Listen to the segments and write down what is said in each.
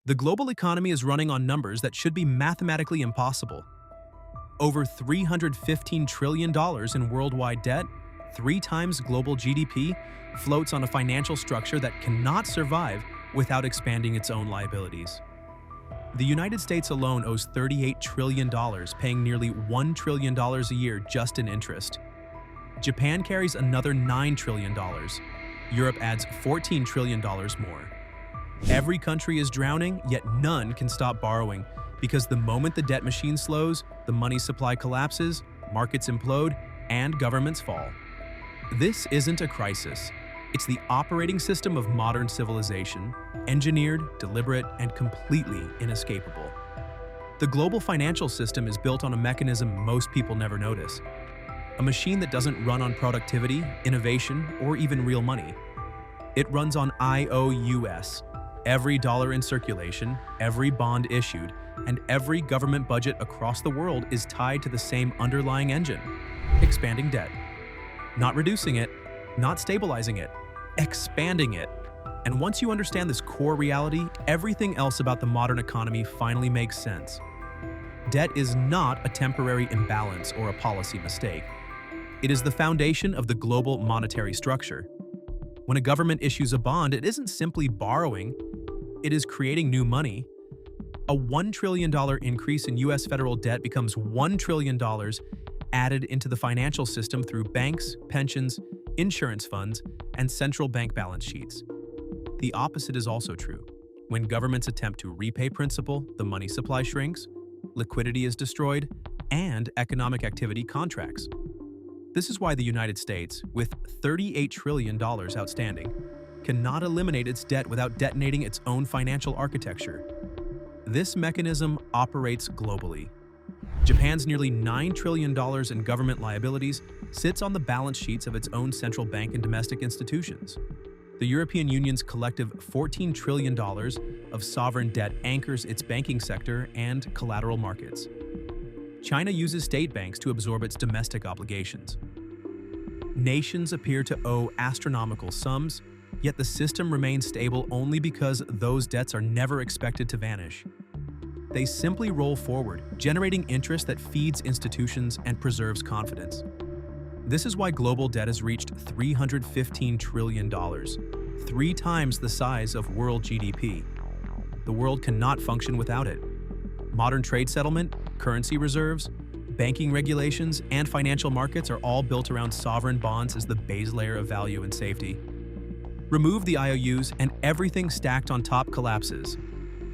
The global economy is running on numbers that should be mathematically impossible. Over $315 trillion in worldwide debt, 3 times global GDP, floats on a financial structure that cannot survive without expanding its own liabilities. The United States alone owes $38 trillion, paying nearly $1 trillion a year just in interest. Japan carries another $9 trillion. Europe adds $14 trillion more. Every country is drowning, yet none can stop borrowing, because the moment the debt machine slows, the money supply collapses, markets implode, and governments fall. This isn't a crisis. It's the operating system of modern civilization, engineered, deliberate, and completely inescapable. The global financial system is built on a mechanism most people never notice. A machine that doesn't run on productivity, innovation, or even real money. It runs on IOUs. Every dollar in circulation, every bond issued, and every government budget across the world is tied to the same underlying engine: expanding debt. Not reducing it, not stabilizing it, expanding it. And once you understand this core reality, everything else about the modern economy finally makes sense. Debt is not a temporary imbalance or a policy mistake. It is the foundation of the global monetary structure. When a government issues a bond, it isn't simply borrowing, it is creating new money. A $1 trillion increase in US federal debt becomes $1 trillion added into the financial system through banks, pensions, insurance funds, and central bank balance sheets. The opposite is also true. When governments attempt to repay principal, the money supply shrinks, liquidity is destroyed, and economic activity contracts. This is why the United States, with $38 trillion outstanding, cannot eliminate its debt without detonating its own financial architecture. This mechanism operates globally. Japan's nearly $9 trillion in government liabilities sits on the balance sheets of its own central bank and domestic institutions. The European Union's collective $14 trillion of sovereign debt anchors its banking sector and collateral markets. China uses state banks to absorb its domestic obligations. Nations appear to owe astronomical sums, yet the system remains stable only because those debts are never expected to vanish. They simply roll forward, generating interest that feeds institutions and preserves confidence. This is why global debt has reached $315 trillion, 3 times the size of world GDP. The world cannot function without it. Modern trade settlement, currency reserves, banking regulations, and financial markets are all built around sovereign bonds as the base layer of value and safety. Remove the IOUs and everything stacked on top collapses.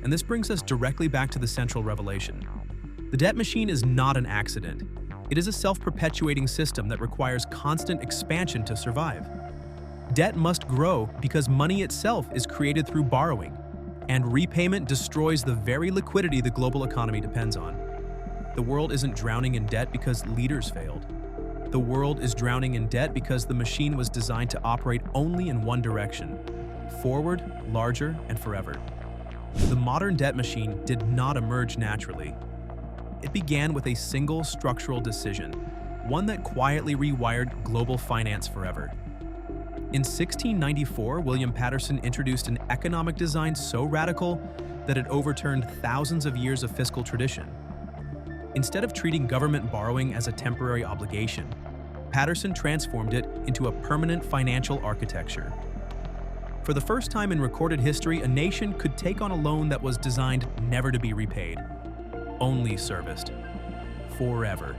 And this brings us directly back to the central revelation. The debt machine is not an accident. It is a self-perpetuating system that requires constant expansion to survive. Debt must grow because money itself is created through borrowing, and repayment destroys the very liquidity the global economy depends on. The world isn't drowning in debt because leaders failed. The world is drowning in debt because the machine was designed to operate only in one direction: forward, larger, and forever. The modern debt machine did not emerge naturally. It began with a single structural decision, one that quietly rewired global finance forever. In 1694, William Paterson introduced an economic design so radical that it overturned thousands of years of fiscal tradition. Instead of treating government borrowing as a temporary obligation, Paterson transformed it into a permanent financial architecture. For the first time in recorded history, a nation could take on a loan that was designed never to be repaid, only serviced, forever.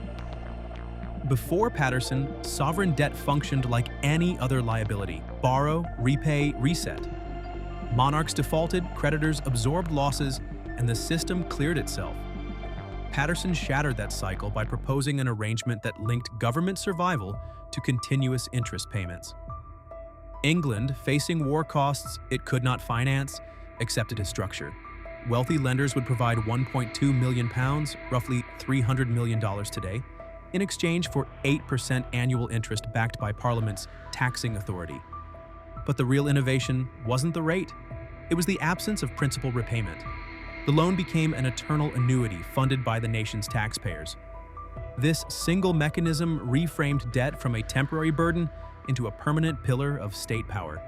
Before Paterson, sovereign debt functioned like any other liability: borrow, repay, reset. Monarchs defaulted, creditors absorbed losses, and the system cleared itself. Paterson shattered that cycle by proposing an arrangement that linked government survival to continuous interest payments. England, facing war costs it could not finance, accepted his structure. Wealthy lenders would provide £1.2 million, roughly $300 million today, in exchange for 8% annual interest backed by Parliament's taxing authority. But the real innovation wasn't the rate. It was the absence of principal repayment. The loan became an eternal annuity funded by the nation's taxpayers. This single mechanism reframed debt from a temporary burden into a permanent pillar of state power.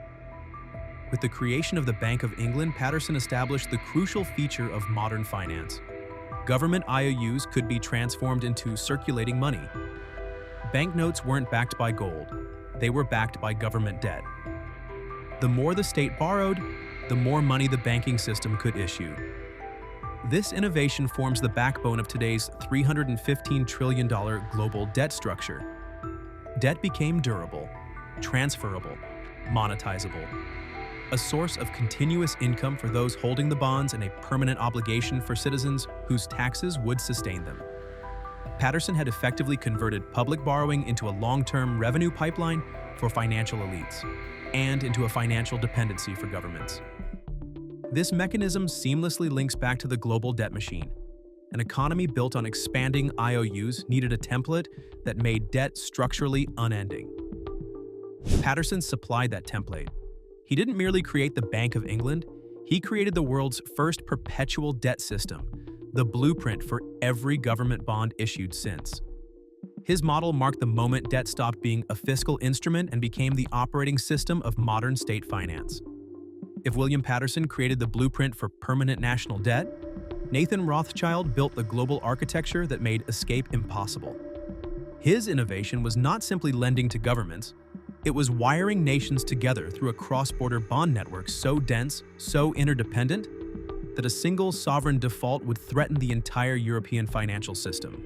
With the creation of the Bank of England, Patterson established the crucial feature of modern finance. Government IOUs could be transformed into circulating money. Banknotes weren't backed by gold, they were backed by government debt. The more the state borrowed, the more money the banking system could issue. This innovation forms the backbone of today's $315 trillion global debt structure. Debt became durable, transferable, monetizable, a source of continuous income for those holding the bonds and a permanent obligation for citizens whose taxes would sustain them. Patterson had effectively converted public borrowing into a long-term revenue pipeline for financial elites and into a financial dependency for governments. This mechanism seamlessly links back to the global debt machine. An economy built on expanding IOUs needed a template that made debt structurally unending. Patterson supplied that template. He didn't merely create the Bank of England, he created the world's first perpetual debt system, the blueprint for every government bond issued since. His model marked the moment debt stopped being a fiscal instrument and became the operating system of modern state finance. If William Patterson created the blueprint for permanent national debt, Nathan Rothschild built the global architecture that made escape impossible. His innovation was not simply lending to governments, it was wiring nations together through a cross-border bond network so dense, so interdependent, that a single sovereign default would threaten the entire European financial system.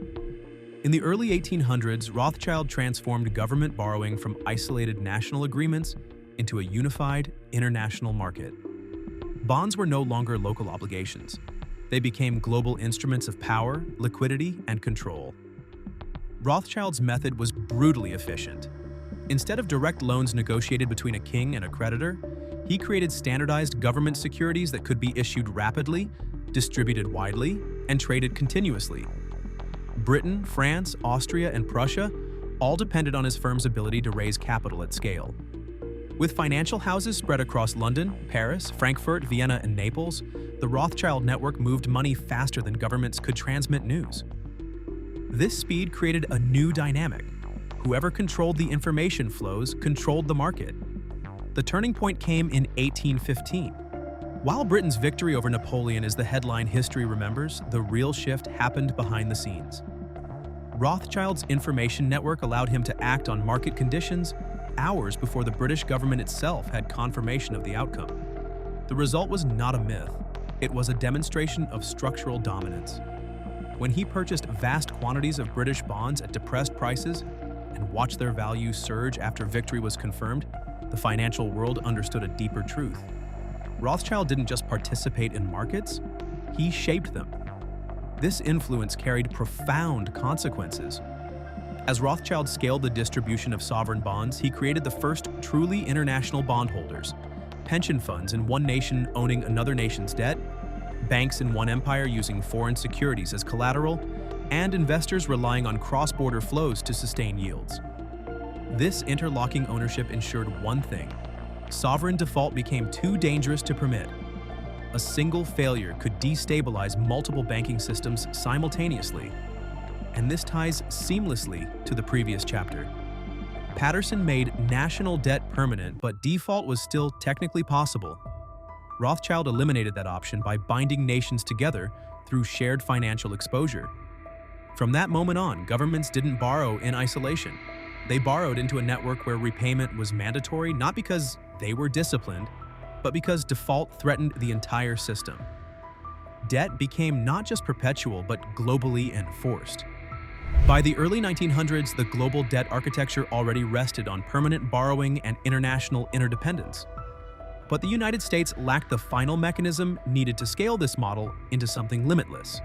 In the early 1800s, Rothschild transformed government borrowing from isolated national agreements into a unified international market. Bonds were no longer local obligations. They became global instruments of power, liquidity, and control. Rothschild's method was brutally efficient. Instead of direct loans negotiated between a king and a creditor, he created standardized government securities that could be issued rapidly, distributed widely, and traded continuously. Britain, France, Austria, and Prussia all depended on his firm's ability to raise capital at scale. With financial houses spread across London, Paris, Frankfurt, Vienna, and Naples, the Rothschild network moved money faster than governments could transmit news. This speed created a new dynamic. Whoever controlled the information flows controlled the market. The turning point came in 1815. While Britain's victory over Napoleon is the headline history remembers, the real shift happened behind the scenes. Rothschild's information network allowed him to act on market conditions hours before the British government itself had confirmation of the outcome. The result was not a myth. It was a demonstration of structural dominance. When he purchased vast quantities of British bonds at depressed prices and watched their value surge after victory was confirmed, the financial world understood a deeper truth. Rothschild didn't just participate in markets, he shaped them. This influence carried profound consequences. As Rothschild scaled the distribution of sovereign bonds, he created the first truly international bondholders, pension funds in one nation owning another nation's debt, banks in one empire using foreign securities as collateral, and investors relying on cross-border flows to sustain yields. This interlocking ownership ensured one thing: sovereign default became too dangerous to permit. A single failure could destabilize multiple banking systems simultaneously. And this ties seamlessly to the previous chapter. Patterson made national debt permanent, but default was still technically possible. Rothschild eliminated that option by binding nations together through shared financial exposure. From that moment on, governments didn't borrow in isolation. They borrowed into a network where repayment was mandatory, not because they were disciplined, but because default threatened the entire system. Debt became not just perpetual, but globally enforced. By the early 1900s, the global debt architecture already rested on permanent borrowing and international interdependence. But the United States lacked the final mechanism needed to scale this model into something limitless.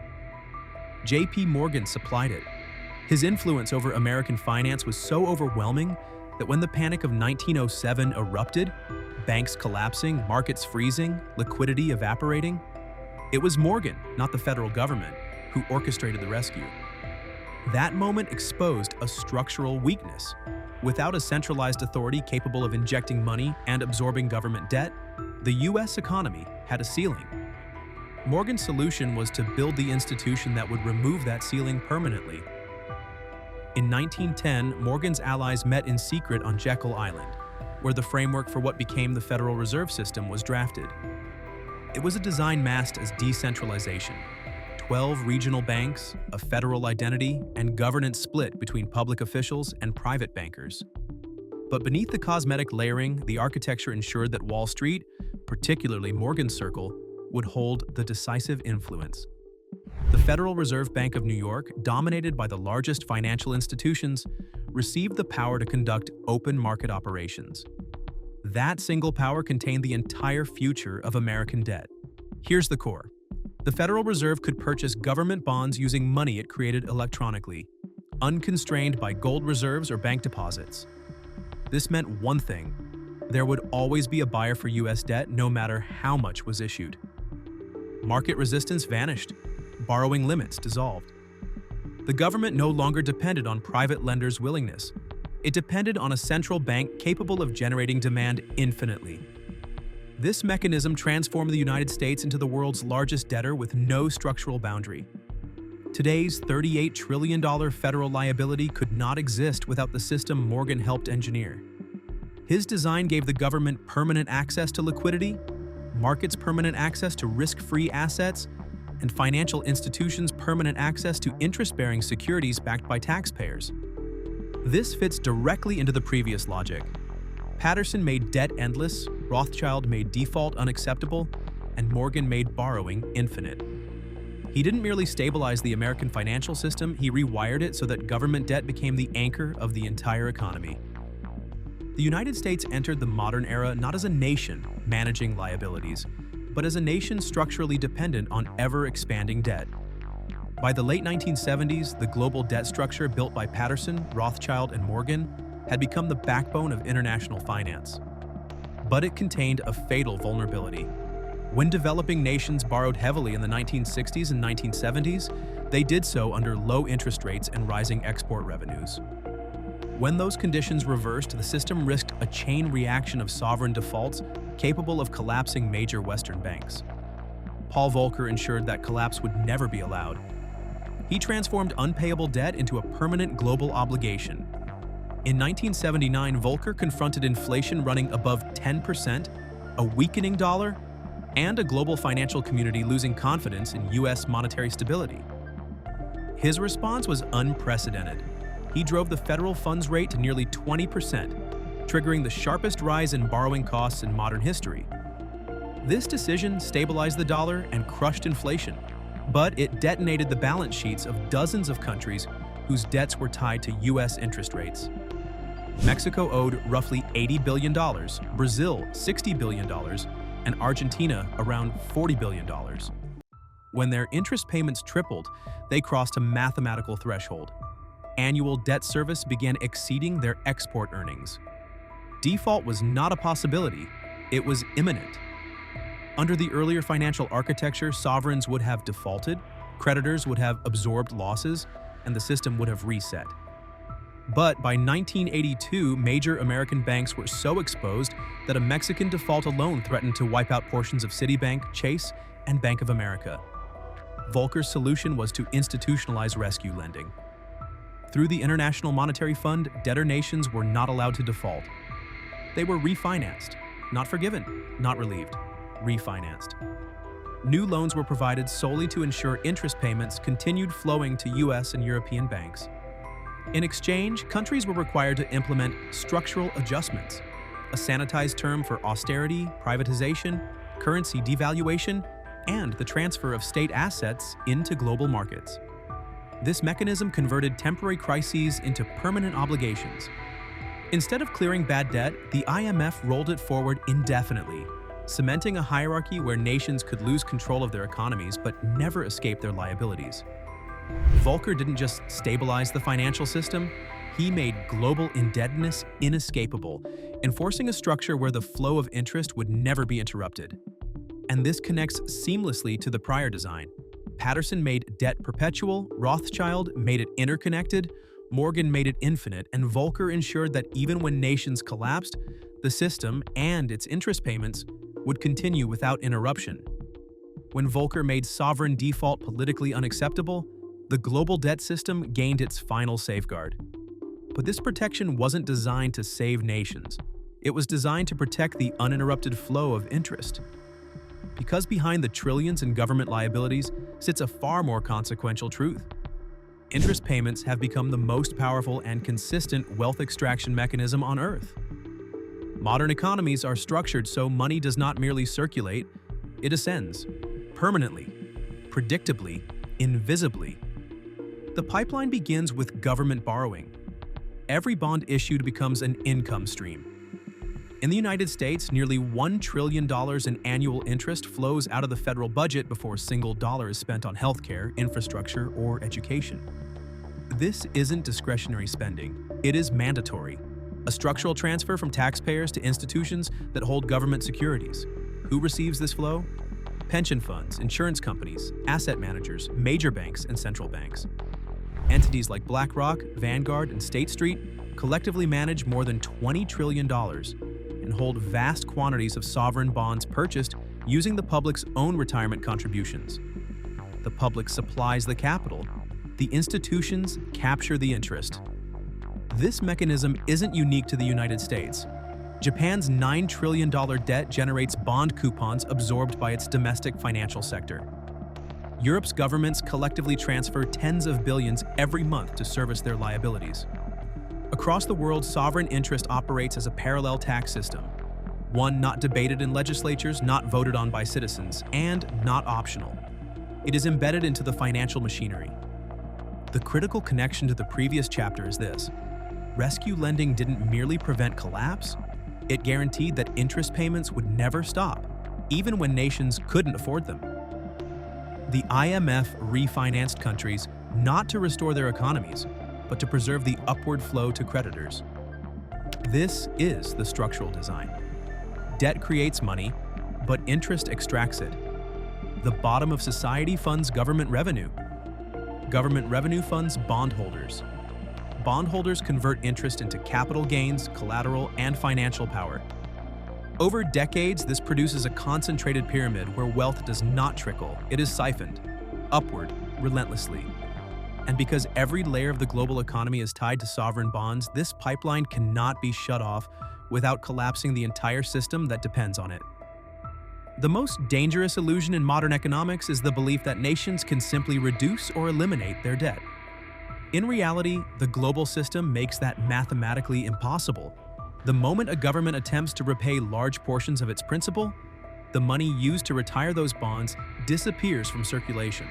J.P. Morgan supplied it. His influence over American finance was so overwhelming that when the Panic of 1907 erupted, banks collapsing, markets freezing, liquidity evaporating, it was Morgan, not the federal government, who orchestrated the rescue. That moment exposed a structural weakness. Without a centralized authority capable of injecting money and absorbing government debt, the U.S. economy had a ceiling. Morgan's solution was to build the institution that would remove that ceiling permanently. In 1910, Morgan's allies met in secret on Jekyll Island. where the framework for what became the Federal Reserve System was drafted. It was a design masked as decentralization. 12 regional banks, a federal identity, and governance split between public officials and private bankers. But beneath the cosmetic layering, the architecture ensured that Wall Street, particularly Morgan's Circle, would hold the decisive influence. The Federal Reserve Bank of New York, dominated by the largest financial institutions, received the power to conduct open market operations. That single power contained the entire future of American debt. Here's the core. The Federal Reserve could purchase government bonds using money it created electronically, unconstrained by gold reserves or bank deposits. This meant one thing: there would always be a buyer for U.S. debt no matter how much was issued. Market resistance vanished. Borrowing limits dissolved. The government no longer depended on private lenders' willingness. It depended on a central bank capable of generating demand infinitely. This mechanism transformed the United States into the world's largest debtor with no structural boundary. Today's $38 trillion federal liability could not exist without the system Morgan helped engineer. His design gave the government permanent access to liquidity, markets permanent access to risk-free assets, and financial institutions permanent access to interest-bearing securities backed by taxpayers. This fits directly into the previous logic. Patterson made debt endless, Rothschild made default unacceptable, and Morgan made borrowing infinite. He didn't merely stabilize the American financial system, he rewired it so that government debt became the anchor of the entire economy. The United States entered the modern era not as a nation managing liabilities, but as a nation structurally dependent on ever-expanding debt. By the late 1970s, the global debt structure built by Patterson, Rothschild, and Morgan had become the backbone of international finance. But it contained a fatal vulnerability. When developing nations borrowed heavily in the 1960s and 1970s, they did so under low interest rates and rising export revenues. When those conditions reversed, the system risked a chain reaction of sovereign defaults capable of collapsing major Western banks. Paul Volcker ensured that collapse would never be allowed. He transformed unpayable debt into a permanent global obligation. In 1979, Volcker confronted inflation running above 10%, a weakening dollar, and a global financial community losing confidence in U.S. monetary stability. His response was unprecedented. He drove the federal funds rate to nearly 20%, triggering the sharpest rise in borrowing costs in modern history. This decision stabilized the dollar and crushed inflation, but it detonated the balance sheets of dozens of countries whose debts were tied to U.S. interest rates. Mexico owed roughly $80 billion, Brazil $60 billion, and Argentina around $40 billion. When their interest payments tripled, they crossed a mathematical threshold. Annual debt service began exceeding their export earnings. Default was not a possibility, it was imminent. Under the earlier financial architecture, sovereigns would have defaulted, creditors would have absorbed losses, and the system would have reset. But by 1982, major American banks were so exposed that a Mexican default alone threatened to wipe out portions of Citibank, Chase, and Bank of America. Volcker's solution was to institutionalize rescue lending. Through the International Monetary Fund, debtor nations were not allowed to default. They were refinanced, not forgiven, not relieved, refinanced. New loans were provided solely to ensure interest payments continued flowing to U.S. and European banks. In exchange, countries were required to implement structural adjustments, a sanitized term for austerity, privatization, currency devaluation, and the transfer of state assets into global markets. This mechanism converted temporary crises into permanent obligations. Instead of clearing bad debt, the IMF rolled it forward indefinitely, cementing a hierarchy where nations could lose control of their economies but never escape their liabilities. Volcker didn't just stabilize the financial system, he made global indebtedness inescapable, enforcing a structure where the flow of interest would never be interrupted. And this connects seamlessly to the prior design. Patterson made debt perpetual, Rothschild made it interconnected, Morgan made it infinite, and Volcker ensured that even when nations collapsed, the system and its interest payments would continue without interruption. When Volcker made sovereign default politically unacceptable, the global debt system gained its final safeguard. But this protection wasn't designed to save nations. It was designed to protect the uninterrupted flow of interest. Because behind the trillions in government liabilities sits a far more consequential truth. Interest payments have become the most powerful and consistent wealth extraction mechanism on Earth. Modern economies are structured so money does not merely circulate, it ascends, permanently, predictably, invisibly. The pipeline begins with government borrowing. Every bond issued becomes an income stream. In the United States, nearly $1 trillion in annual interest flows out of the federal budget before a single dollar is spent on healthcare, infrastructure, or education. This isn't discretionary spending, it is mandatory. A structural transfer from taxpayers to institutions that hold government securities. Who receives this flow? Pension funds, insurance companies, asset managers, major banks, and central banks. Entities like BlackRock, Vanguard, and State Street collectively manage more than $20 trillion and hold vast quantities of sovereign bonds purchased using the public's own retirement contributions. The public supplies the capital. The institutions capture the interest. This mechanism isn't unique to the United States. Japan's $9 trillion debt generates bond coupons absorbed by its domestic financial sector. Europe's governments collectively transfer tens of billions every month to service their liabilities. Across the world, sovereign interest operates as a parallel tax system, one not debated in legislatures, not voted on by citizens, and not optional. It is embedded into the financial machinery. The critical connection to the previous chapter is this: rescue lending didn't merely prevent collapse, it guaranteed that interest payments would never stop, even when nations couldn't afford them. The IMF refinanced countries not to restore their economies, but to preserve the upward flow to creditors. This is the structural design. Debt creates money, but interest extracts it. The bottom of society funds government revenue. Government revenue funds bondholders. Bondholders convert interest into capital gains, collateral, and financial power. Over decades, this produces a concentrated pyramid where wealth does not trickle, it is siphoned, upward, relentlessly. And because every layer of the global economy is tied to sovereign bonds, this pipeline cannot be shut off without collapsing the entire system that depends on it. The most dangerous illusion in modern economics is the belief that nations can simply reduce or eliminate their debt. In reality, the global system makes that mathematically impossible. The moment a government attempts to repay large portions of its principal, the money used to retire those bonds disappears from circulation.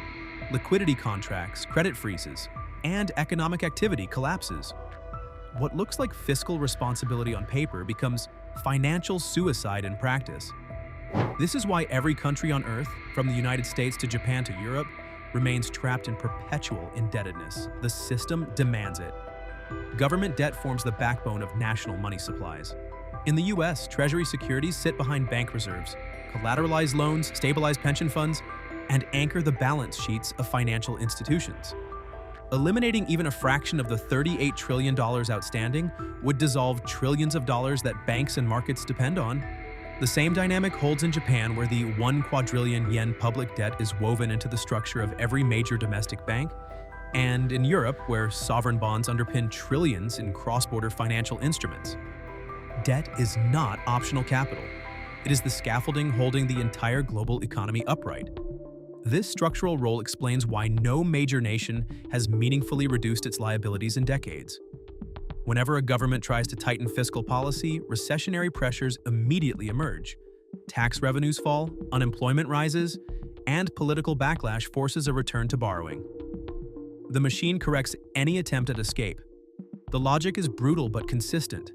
Liquidity contracts, credit freezes, and economic activity collapses. What looks like fiscal responsibility on paper becomes financial suicide in practice. This is why every country on Earth, from the United States to Japan to Europe, remains trapped in perpetual indebtedness. The system demands it. Government debt forms the backbone of national money supplies. In the US, Treasury securities sit behind bank reserves, collateralize loans, stabilize pension funds, and anchor the balance sheets of financial institutions. Eliminating even a fraction of the $38 trillion outstanding would dissolve trillions of dollars that banks and markets depend on. The same dynamic holds in Japan, where the 1 quadrillion yen public debt is woven into the structure of every major domestic bank, and in Europe, where sovereign bonds underpin trillions in cross-border financial instruments. Debt is not optional capital. It is the scaffolding holding the entire global economy upright. This structural role explains why no major nation has meaningfully reduced its liabilities in decades. Whenever a government tries to tighten fiscal policy, recessionary pressures immediately emerge. Tax revenues fall, unemployment rises, and political backlash forces a return to borrowing. The machine corrects any attempt at escape. The logic is brutal but consistent.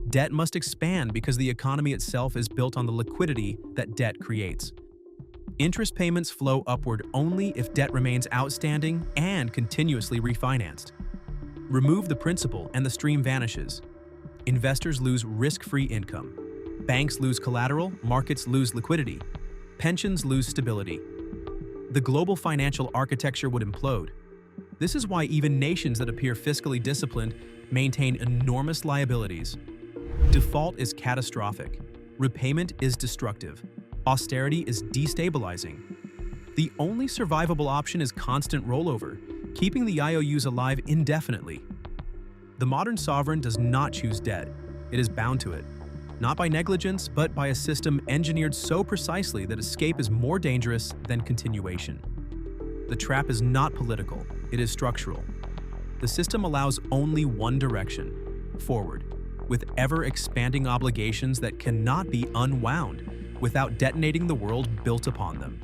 Debt must expand because the economy itself is built on the liquidity that debt creates. Interest payments flow upward only if debt remains outstanding and continuously refinanced. Remove the principal and the stream vanishes. Investors lose risk-free income. Banks lose collateral, markets lose liquidity. Pensions lose stability. The global financial architecture would implode. This is why even nations that appear fiscally disciplined maintain enormous liabilities. Default is catastrophic. Repayment is destructive. Austerity is destabilizing. The only survivable option is constant rollover, keeping the IOUs alive indefinitely. The modern sovereign does not choose debt. It is bound to it. not by negligence, but by a system engineered so precisely that escape is more dangerous than continuation. The trap is not political, it is structural. The system allows only one direction, forward, with ever-expanding obligations that cannot be unwound without detonating the world built upon them.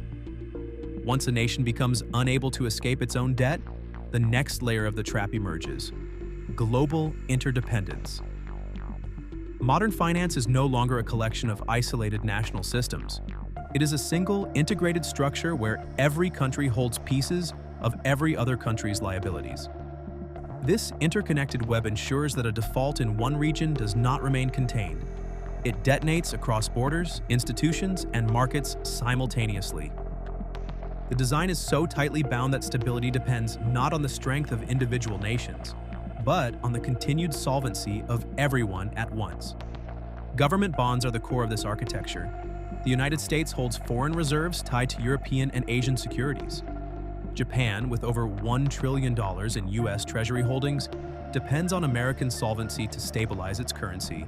Once a nation becomes unable to escape its own debt, the next layer of the trap emerges: global interdependence. Modern finance is no longer a collection of isolated national systems. It is a single, integrated structure where every country holds pieces of every other country's liabilities. This interconnected web ensures that a default in one region does not remain contained. It detonates across borders, institutions, and markets simultaneously. The design is so tightly bound that stability depends not on the strength of individual nations, but on the continued solvency of everyone at once. Government bonds are the core of this architecture. The United States holds foreign reserves tied to European and Asian securities. Japan, with over $1 trillion in U.S. Treasury holdings, depends on American solvency to stabilize its currency.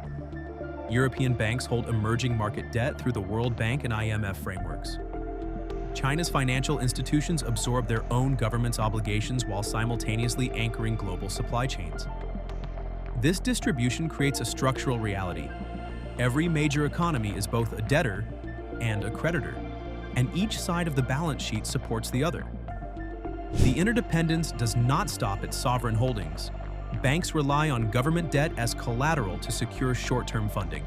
European banks hold emerging market debt through the World Bank and IMF frameworks. China's financial institutions absorb their own government's obligations while simultaneously anchoring global supply chains. This distribution creates a structural reality. Every major economy is both a debtor and a creditor, and each side of the balance sheet supports the other. The interdependence does not stop at sovereign holdings. Banks rely on government debt as collateral to secure short-term funding.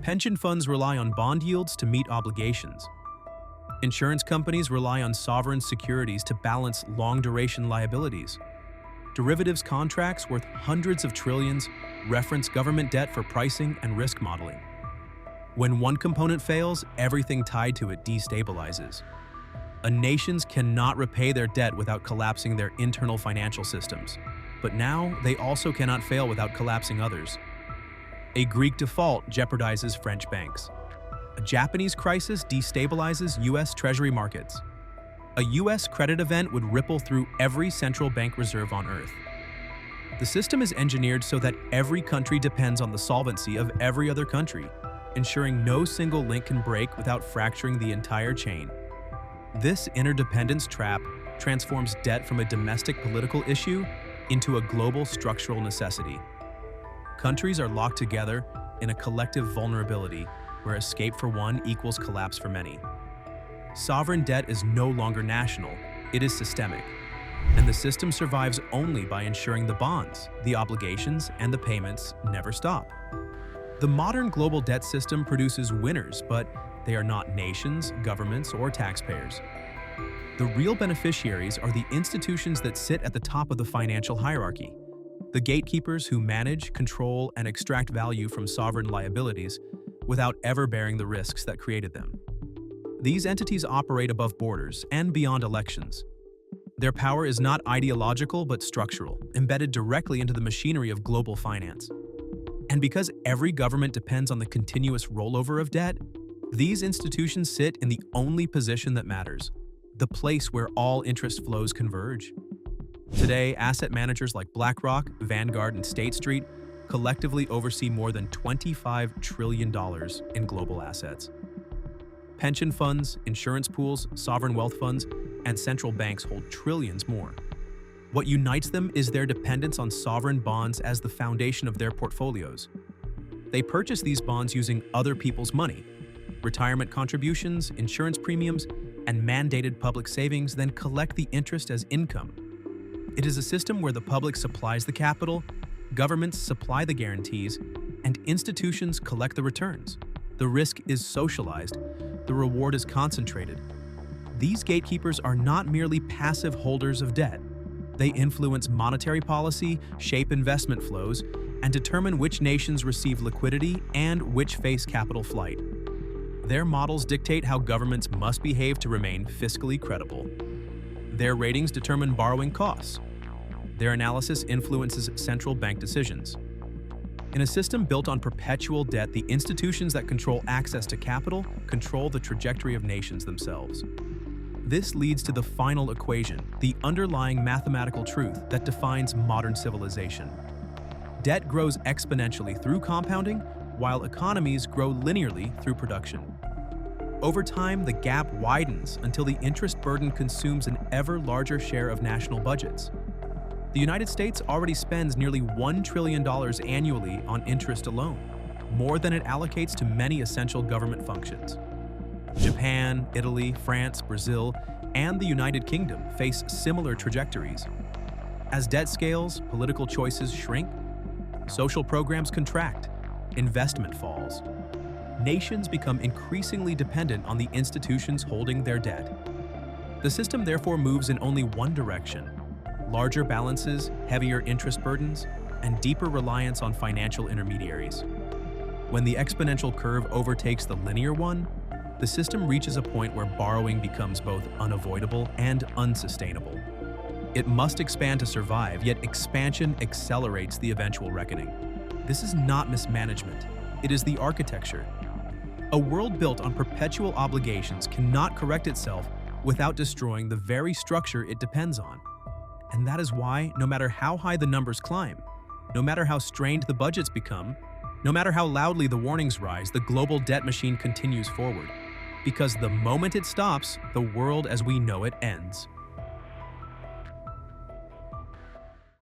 Pension funds rely on bond yields to meet obligations. Insurance companies rely on sovereign securities to balance long-duration liabilities. Derivatives contracts worth hundreds of trillions reference government debt for pricing and risk modeling. When one component fails, everything tied to it destabilizes. Nations cannot repay their debt without collapsing their internal financial systems, but now they also cannot fail without collapsing others. A Greek default jeopardizes French banks. A Japanese crisis destabilizes U.S. Treasury markets. A U.S. credit event would ripple through every central bank reserve on Earth. The system is engineered so that every country depends on the solvency of every other country, ensuring no single link can break without fracturing the entire chain. This interdependence trap transforms debt from a domestic political issue into a global structural necessity. Countries are locked together in a collective vulnerability where escape for one equals collapse for many. Sovereign debt is no longer national, it is systemic, and the system survives only by ensuring the bonds, the obligations, and the payments never stop. The modern global debt system produces winners, but they are not nations, governments, or taxpayers. The real beneficiaries are the institutions that sit at the top of the financial hierarchy, the gatekeepers who manage, control, and extract value from sovereign liabilities without ever bearing the risks that created them. These entities operate above borders and beyond elections. Their power is not ideological but structural, embedded directly into the machinery of global finance. And because every government depends on the continuous rollover of debt, these institutions sit in the only position that matters, the place where all interest flows converge. Today, asset managers like BlackRock, Vanguard, and State Street collectively oversee more than $25 trillion in global assets. Pension funds, insurance pools, sovereign wealth funds, and central banks hold trillions more. What unites them is their dependence on sovereign bonds as the foundation of their portfolios. They purchase these bonds using other people's money. Retirement contributions, insurance premiums, and mandated public savings then collect the interest as income. It is a system where the public supplies the capital, governments supply the guarantees, and institutions collect the returns. The risk is socialized, the reward is concentrated. These gatekeepers are not merely passive holders of debt. They influence monetary policy, shape investment flows, and determine which nations receive liquidity and which face capital flight. Their models dictate how governments must behave to remain fiscally credible. Their ratings determine borrowing costs. Their analysis influences central bank decisions. In a system built on perpetual debt, the institutions that control access to capital control the trajectory of nations themselves. This leads to the final equation, the underlying mathematical truth that defines modern civilization. Debt grows exponentially through compounding, while economies grow linearly through production. Over time, the gap widens until the interest burden consumes an ever larger share of national budgets. The United States already spends nearly $1 trillion annually on interest alone, more than it allocates to many essential government functions. Japan, Italy, France, Brazil, and the United Kingdom face similar trajectories. As debt scales, political choices shrink, social programs contract, investment falls. Nations become increasingly dependent on the institutions holding their debt. The system therefore moves in only one direction: larger balances, heavier interest burdens, and deeper reliance on financial intermediaries. When the exponential curve overtakes the linear one, the system reaches a point where borrowing becomes both unavoidable and unsustainable. It must expand to survive, yet expansion accelerates the eventual reckoning. This is not mismanagement, it is the architecture. A world built on perpetual obligations cannot correct itself without destroying the very structure it depends on. And that is why, no matter how high the numbers climb, no matter how strained the budgets become, no matter how loudly the warnings rise, the global debt machine continues forward. Because the moment it stops, the world as we know it ends.